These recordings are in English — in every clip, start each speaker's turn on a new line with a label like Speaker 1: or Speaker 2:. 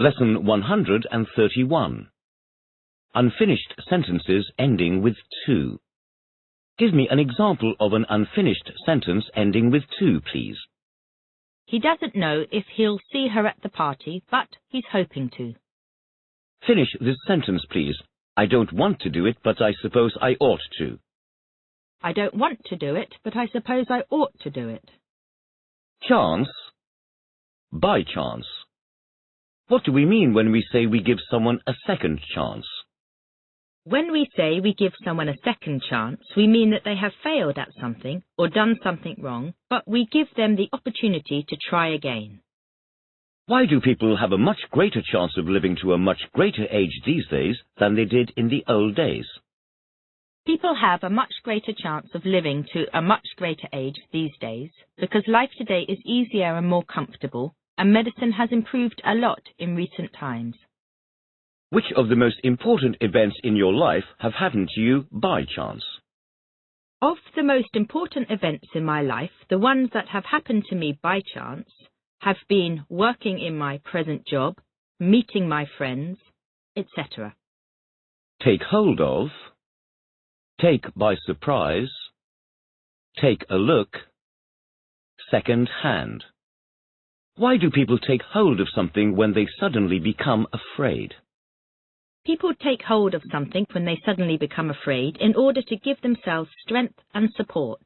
Speaker 1: Lesson 131. Unfinished sentences ending with to. Give me an example of an unfinished sentence ending with to, please.
Speaker 2: He doesn't know if he'll see her at the party, but he's hoping to.
Speaker 1: Finish this sentence, please. I don't want to do it, but I suppose I ought to.
Speaker 2: I don't want to do it, but I suppose I ought to do it.
Speaker 1: Chance. By chance. What do we mean when we say we give someone a second chance?
Speaker 2: When we say we give someone a second chance, we mean that they have failed at something or done something wrong, but we give them the opportunity to try again.
Speaker 1: Why do people have a much greater chance of living to a much greater age these days than they did in the old days?
Speaker 2: People have a much greater chance of living to a much greater age these days because life today is easier and more comfortable, and medicine has improved a lot in recent times.
Speaker 1: Which of the most important events in your life have happened to you by chance?
Speaker 2: Of the most important events in my life, the ones that have happened to me by chance have been working in my present job, meeting my friends, etc.
Speaker 1: Take hold of, take by surprise, take a look, second hand. Why do people take hold of something when they suddenly become afraid?
Speaker 2: People take hold of something when they suddenly become afraid in order to give themselves strength and support.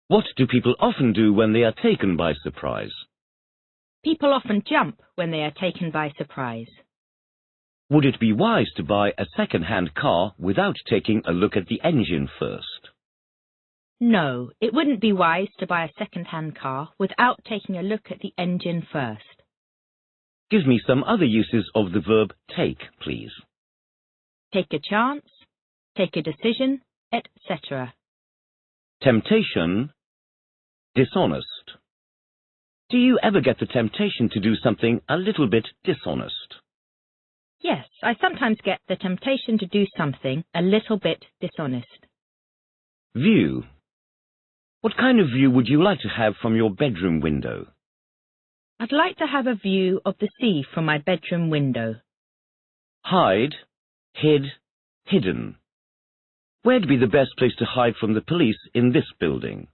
Speaker 1: What do people often do when they are taken by surprise?
Speaker 2: People often jump when they are taken by surprise.
Speaker 1: Would it be wise to buy a second-hand car without taking a look at the engine first?
Speaker 2: No, it wouldn't be wise to buy a second-hand car without taking a look at the engine first.
Speaker 1: Give me some other uses of the verb take, please.
Speaker 2: Take a chance, take a decision, etc.
Speaker 1: Temptation, dishonest. Do you ever get the temptation to do something a little bit dishonest?
Speaker 2: Yes, I sometimes get the temptation to do something a little bit dishonest.
Speaker 1: View. What kind of view would you like to have from your bedroom window?
Speaker 2: I'd like to have a view of the sea from my bedroom window.
Speaker 1: Hide, hid, hidden. Where'd be the best place to hide from the police in this building?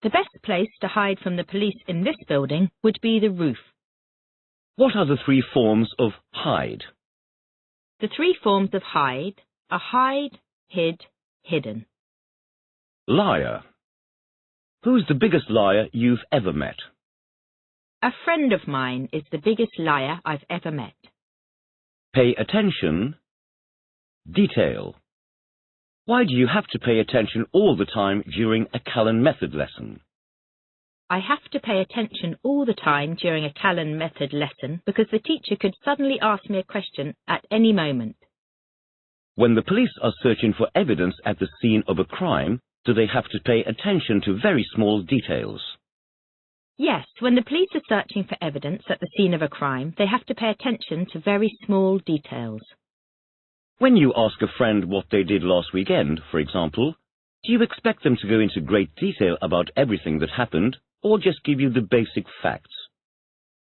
Speaker 2: The best place to hide from the police in this building would be the roof.
Speaker 1: What are the three forms of hide?
Speaker 2: The three forms of hide are hide, hid, hidden.
Speaker 1: Liar. Who's the biggest liar you've ever met?
Speaker 2: A friend of mine is the biggest liar I've ever met.
Speaker 1: Pay attention. Detail. Why do you have to pay attention all the time during a Callan Method lesson?
Speaker 2: I have to pay attention all the time during a Callan Method lesson because the teacher could suddenly ask me a question at any moment.
Speaker 1: When the police are searching for evidence at the scene of a crime, do they have to pay attention to very small details?
Speaker 2: Yes, when the police are searching for evidence at the scene of a crime, they have to pay attention to very small details.
Speaker 1: When you ask a friend what they did last weekend, for example, do you expect them to go into great detail about everything that happened, or just give you the basic facts?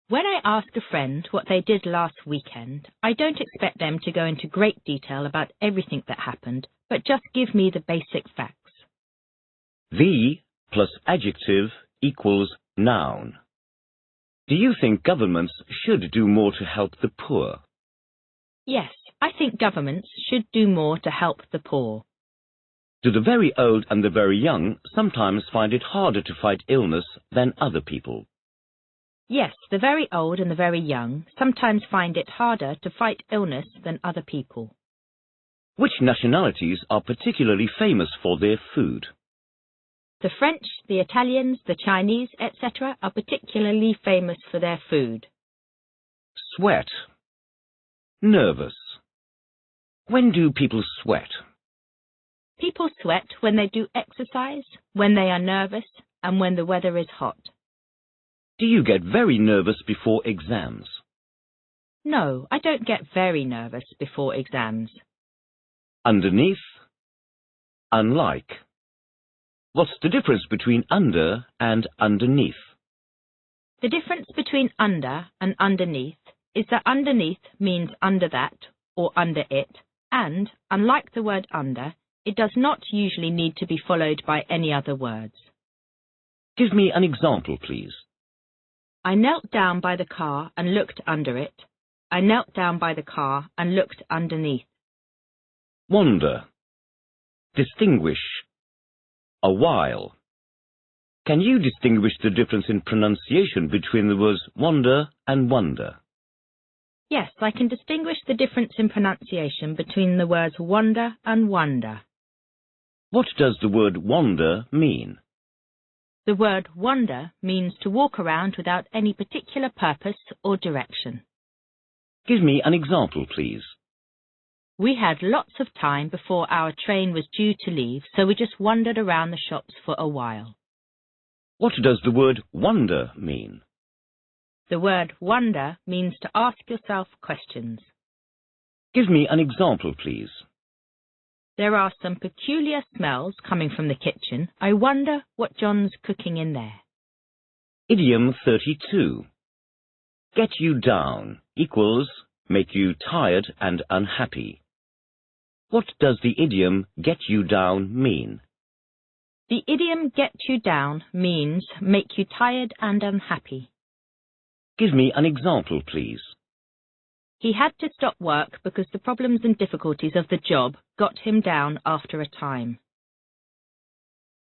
Speaker 2: When I ask a friend what they did last weekend, I don't expect them to go into great detail about everything that happened, but just give me the basic facts.
Speaker 1: The plus adjective equals noun. Do you think governments should do more to help the poor?
Speaker 2: Yes, I think governments should do more to help the poor.
Speaker 1: Do the very old and the very young sometimes find it harder to fight illness than other people?
Speaker 2: Yes, the very old and the very young sometimes find it harder to fight illness than other people.
Speaker 1: Which nationalities are particularly famous for their food?
Speaker 2: The French, the Italians, the Chinese, etc. are particularly famous for their food.
Speaker 1: Sweat. Nervous. When do people sweat?
Speaker 2: People sweat when they do exercise, when they are nervous, and when the weather is hot.
Speaker 1: Do you get very nervous before exams?
Speaker 2: No, I don't get very nervous before exams.
Speaker 1: Underneath. Unlike. What's the difference between under and underneath?
Speaker 2: The difference between under and underneath is that underneath means under that or under it, and, unlike the word under, it does not usually need to be followed by any other words.
Speaker 1: Give me an example, please.
Speaker 2: I knelt down by the car and looked under it. I knelt down by the car and looked underneath.
Speaker 1: Wander. Distinguish. A while. Can you distinguish the difference in pronunciation between the words wander and wonder?
Speaker 2: Yes, I can distinguish the difference in pronunciation between the words wander and wonder.
Speaker 1: What does the word wander mean?
Speaker 2: The word wander means to walk around without any particular purpose or direction.
Speaker 1: Give me an example, please.
Speaker 2: We had lots of time before our train was due to leave, so we just wandered around the shops for a while.
Speaker 1: What does the word wonder mean?
Speaker 2: The word wonder means to ask yourself questions.
Speaker 1: Give me an example, please.
Speaker 2: There are some peculiar smells coming from the kitchen. I wonder what John's cooking in there.
Speaker 1: Idiom 32. Get you down equals make you tired and unhappy. What does the idiom get you down mean?
Speaker 2: The idiom get you down means make you tired and unhappy.
Speaker 1: Give me an example, please.
Speaker 2: He had to stop work because the problems and difficulties of the job got him down after a time.